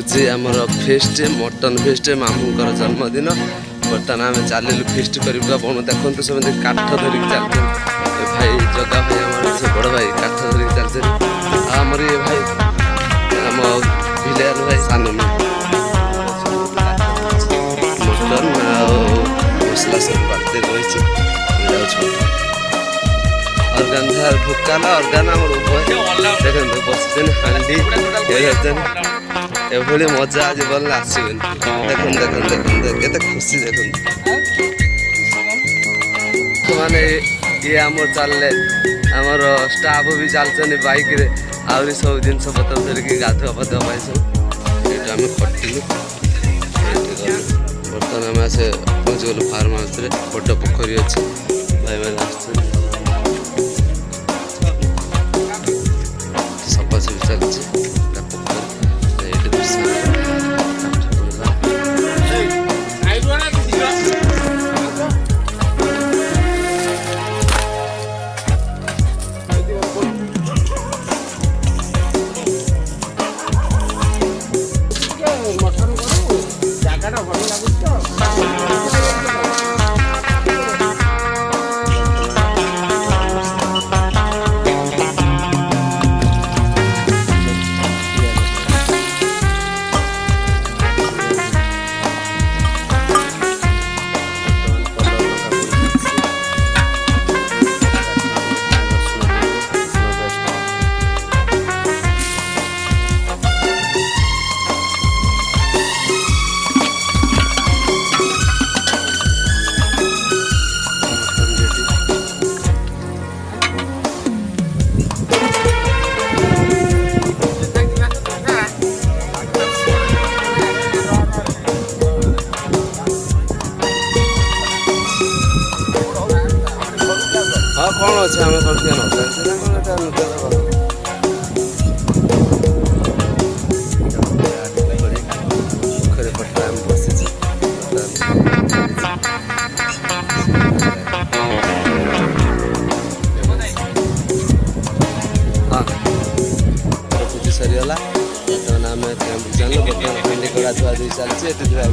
आज आमर fest mutton fest मामूंकर जन्मदिन बर्तमान आम चलू फेस्ट कर बण देखते सब काठ धरिक चलते भाई जगा भाई आम से बड़ भाई काठ धरिक चलते आमर ये भाई आम भिलियान भाई सान मटन मसला सब बांटते रही अर्गान ठुकाला अर्गान आम देखते बसते हांडी एभली मजा आज बोलने आसबन देखुन देखुन देखुन केते खुशी देखुन माने ये आम चलले आमर स्टाफ भी चलते बाइक रे आहरी सब जिन पतर धरिकी गाधुआ पाधुआ पाई सब ये आम कटिलु बर्तमान आम आसे पहुँच गलु फार्म हाउस रे बड़ पोखरी अच्छे भाई मैंने सफासफी चलती कौन अच्छे आम करते पोखरी पट्टा आम बसी हाँ पूजी सरीगला बर्तमान आम जानू बर्तमान भिंडी कड़ा धुआ धुई चलती धुआ